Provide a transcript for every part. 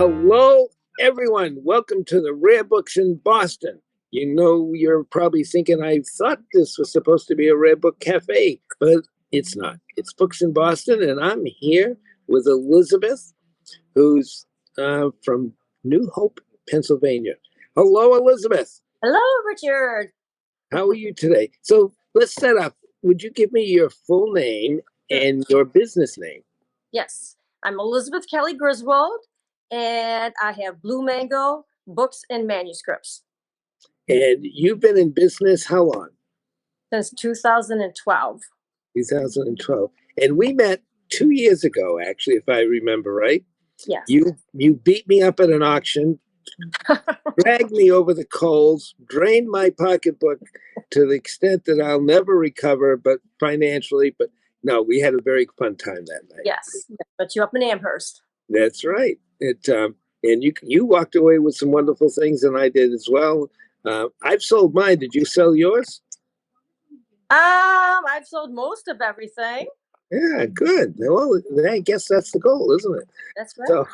Hello, everyone. Welcome to the Rare Books in Boston. You know, you're probably thinking, I thought this was supposed to be a Rare Book Cafe, but it's not. It's Books in Boston, and I'm here with Elizabeth, who's from New Hope, Pennsylvania. Hello, Elizabeth. Hello, Richard. How are you today? So let's set up. Would you give me your full name Sure. and your business name? Yes, I'm Elizabeth Kelly Griswold, and I have Blue Mango Books and Manuscripts And you've been in business how long? since 2012. 2012. And we met 2 years ago, actually, if I remember right. Yes. You beat me up at an auction, dragged me over the coals, drained my pocketbook to the extent that I'll never recover, but financially. But no, we had a very fun time that night. Yes, but you up in Amherst. That's right. And you walked away with some wonderful things, and I did as well. I've sold mine. Did you sell yours? I've sold most of everything. Yeah, good. Well, I guess that's the goal, isn't it? That's right. So,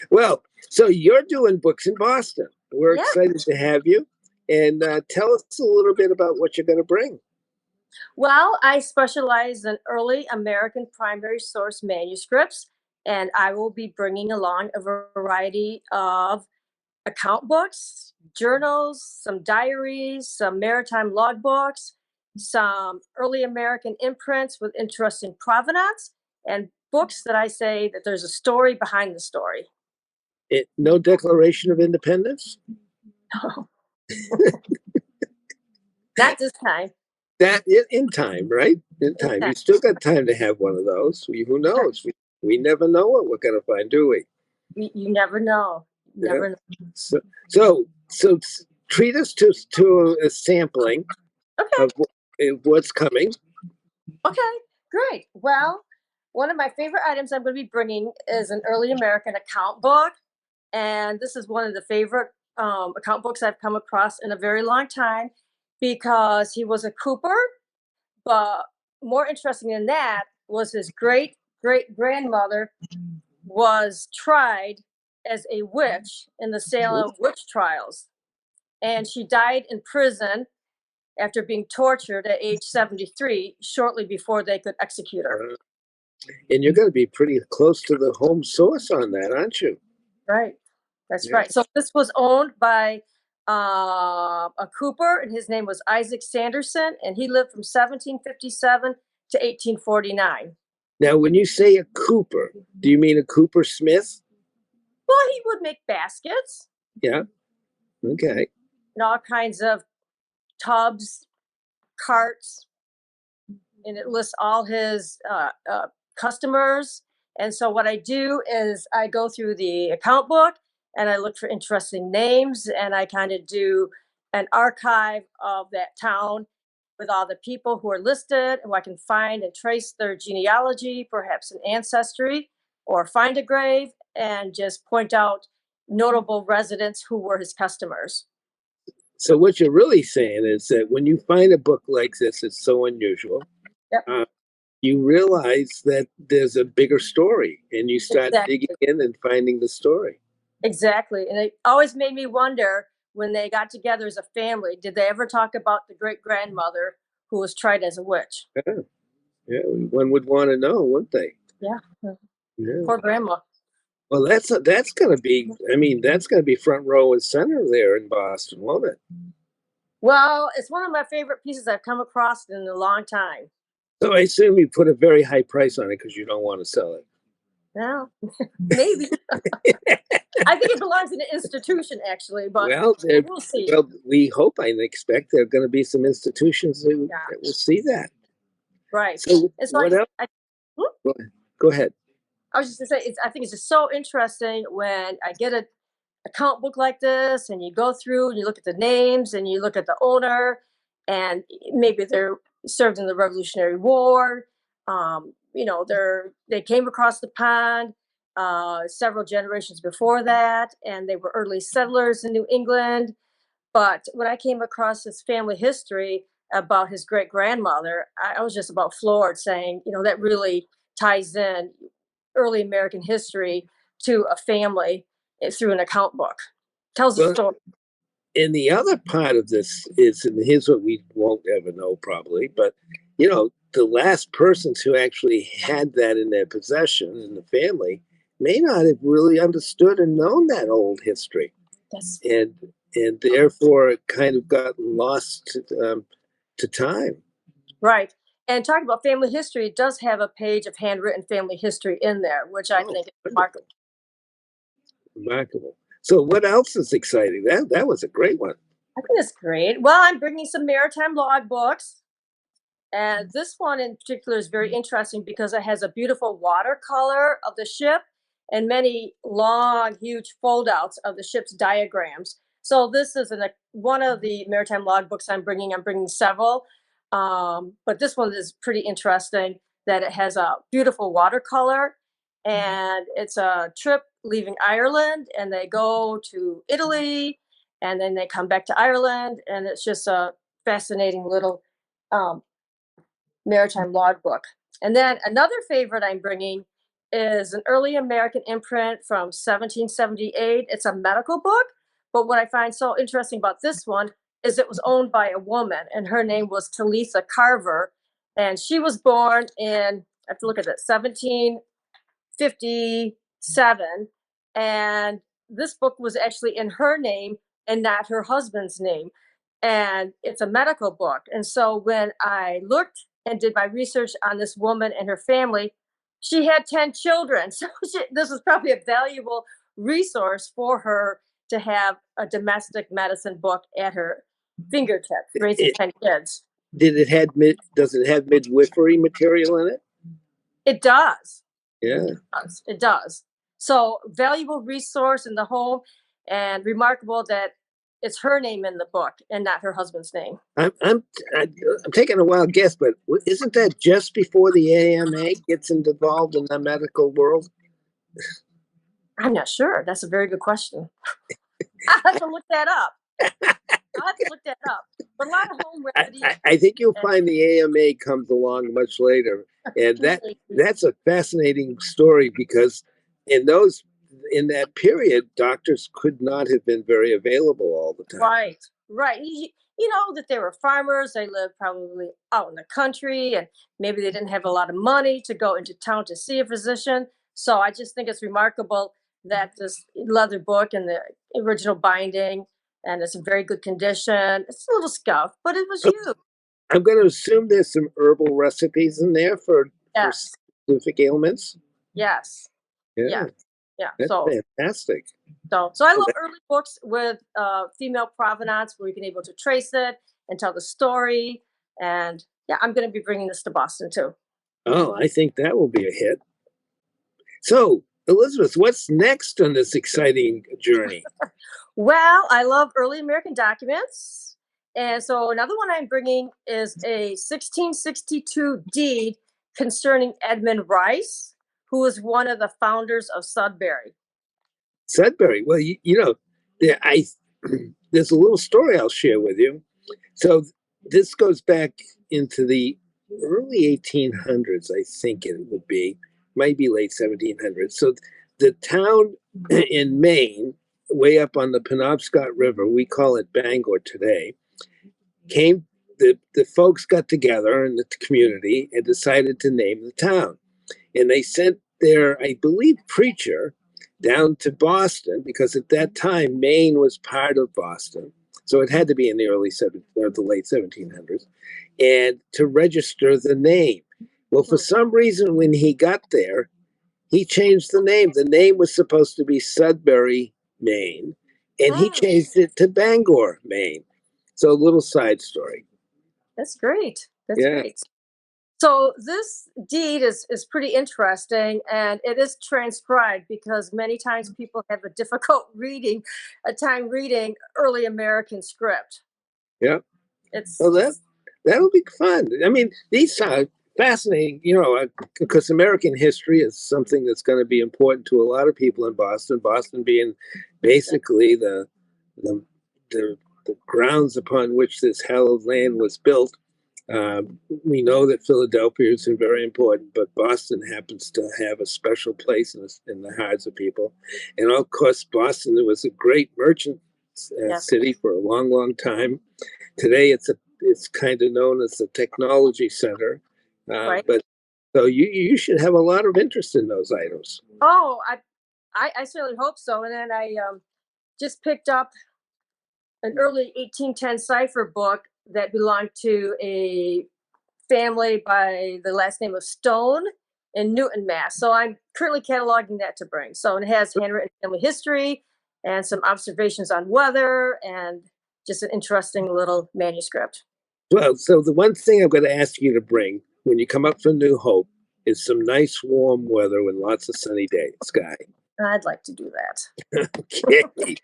well, so you're doing Books in Boston. We're Yeah. excited to have you. And tell us a little bit about what you're going to bring. Well, I specialize in early American primary source manuscripts, and I will be bringing along a variety of account books, journals, some diaries, some maritime logbooks, some early American imprints with interesting provenance, and books that I say that there's a story behind the story. No Declaration of Independence? Not this time. That in time, right? In time. You still got time to have one of those. Who knows? We never know what we're going to find, do we? You never know. Never know. So treat us to a sampling Okay. of what's coming. Okay, great. Well, one of my favorite items I'm going to be bringing is an early American account book. And this is one of the favorite account books I've come across in a very long time because he was a cooper. But more interesting than that was his great great grandmother was tried as a witch in the Salem witch trials. And she died in prison after being tortured at age 73, shortly before they could execute her. And you're going to be pretty close to the home source on that, aren't you? Right. That's right. So this was owned by a cooper, and his name was Isaac Sanderson, and he lived from 1757 to 1849. Now, when you say a cooper, do you mean a Cooper Smith? Well, he would make baskets. Yeah. Okay. And all kinds of tubs, carts, and it lists all his customers. And so what I do is I go through the account book and I look for interesting names, and I kind of do an archive of that town with all the people who are listed, who I can find and trace their genealogy, perhaps an ancestry, or find a grave and just point out notable residents who were his customers. So what you're really saying is that when you find a book like this, it's so unusual. Yep. You realize that there's a bigger story, and you start digging in and finding the story. Exactly. And it always made me wonder, when they got together as a family, did they ever talk about the great grandmother who was tried as a witch? Yeah, one would want to know, wouldn't they? Yeah. Poor grandma. Well, that's going to be. I mean, that's going to be front row and center there in Boston, won't it? Well, it's one of my favorite pieces I've come across in a long time. So I assume you put a very high price on it because you don't want to sell it. No, maybe. I think it belongs in an institution, actually, but we'll see. Well, we hope and expect there are going to be some institutions that will see that. Right. So what else? Go ahead. I was just going to say, I think it's just so interesting when I get an account book like this, and you go through and you look at the names and you look at the owner, and maybe they're served in the Revolutionary War. They came across the pond several generations before that, and they were early settlers in New England. But when I came across this family history about his great grandmother, I was just about floored, saying, that really ties in early American history to a family through an account book. Tells a Well, story. and the other part of this is, and here's what we won't ever know probably, but the last persons who actually had that in their possession in the family may not have really understood and known that old history. Yes. And therefore it kind of got lost to time. Right. And talking about family history, it does have a page of handwritten family history in there, which I think is remarkable. Remarkable. So what else is exciting? That was a great one. I think it's great. Well, I'm bringing some maritime log books. And this one in particular is very interesting because it has a beautiful watercolor of the ship and many long, huge foldouts of the ship's diagrams. So this is one of the maritime logbooks I'm bringing. I'm bringing several, but this one is pretty interesting. That it has a beautiful watercolor, and it's a trip leaving Ireland, and they go to Italy, and then they come back to Ireland, and it's just a fascinating little um, maritime logbook. And then another favorite I'm bringing is an early American imprint from 1778. It's a medical book, but what I find so interesting about this one is it was owned by a woman, and her name was Talitha Carver, and she was born in, I have to look at it, 1757, and this book was actually in her name and not her husband's name, and it's a medical book. And so when I looked and did my research on this woman and her family, she had 10 children. So this was probably a valuable resource for her to have a domestic medicine book at her fingertips, raising 10 kids. Does it have midwifery material in it? It does. Yeah. It does. So valuable resource in the home, and remarkable that it's her name in the book and not her husband's name. I'm taking a wild guess, but isn't that just before the AMA gets involved in the medical world? I'm not sure. That's a very good question. I have to look that up. But a lot of home remedies. I think you'll find the AMA comes along much later, and that's a fascinating story because in that period, doctors could not have been very available all the time. Right. You know that they were farmers. They lived probably out in the country, and maybe they didn't have a lot of money to go into town to see a physician. So I just think it's remarkable that this leather book and the original binding, and it's in very good condition. It's a little scuffed, but it was used. I'm going to assume there's some herbal recipes in there for specific ailments. Yes. Yeah. That's fantastic. So I love early books with female provenance where you can able to trace it and tell the story. And I'm going to be bringing this to Boston too. Oh, I think that will be a hit. So, Elizabeth, what's next on this exciting journey? Well, I love early American documents. And so another one I'm bringing is a 1662 deed concerning Edmund Rice, who was one of the founders of Sudbury. Sudbury. Well, there's a little story I'll share with you. So this goes back into the early 1800s, I think it would be, might be late 1700s. So the town in Maine, way up on the Penobscot River, we call it Bangor today, the folks got together in the community and decided to name the town. And they sent their, I believe, preacher down to Boston because at that time, Maine was part of Boston. So it had to be in the the late 1700s, and to register the name. Well, for some reason, when he got there, he changed the name. The name was supposed to be Sudbury, Maine, and he changed it to Bangor, Maine. So a little side story. That's great. That's great. So this deed is pretty interesting, and it is transcribed because many times people have a difficult time reading early American script. Yeah. That'll be fun. I mean, these are fascinating, because American history is something that's going to be important to a lot of people in Boston. Boston being basically the grounds upon which this hallowed land was built. We know that Philadelphia is very important, but Boston happens to have a special place in the hearts of people. And of course, Boston was a great merchant Yes. city for a long, long time. Today, it's kind of known as the technology center. Right. But so you should have a lot of interest in those items. Oh, I certainly hope so. And then I just picked up an early 1810 cipher book that belonged to a family by the last name of Stone in Newton, Mass. So I'm currently cataloging that to bring. So it has handwritten family history and some observations on weather and just an interesting little manuscript. Well, so the one thing I'm going to ask you to bring when you come up for New Hope is some nice warm weather with lots of sunny day sky. I'd like to do that. Okay.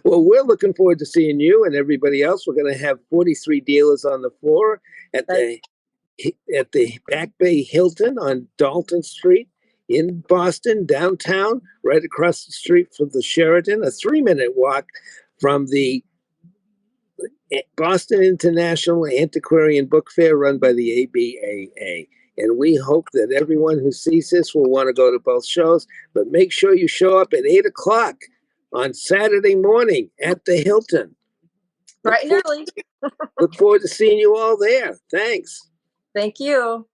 Well, we're looking forward to seeing you and everybody else. We're going to have 43 dealers on the floor at the Back Bay Hilton on Dalton Street in Boston, downtown, right across the street from the Sheraton, a 3-minute walk from the Boston International Antiquarian Book Fair run by the ABAA. And we hope that everyone who sees this will want to go to both shows, but make sure you show up at 8 o'clock on Saturday morning at the Hilton. Bright and early. Look forward to seeing you all there. Thanks. Thank you.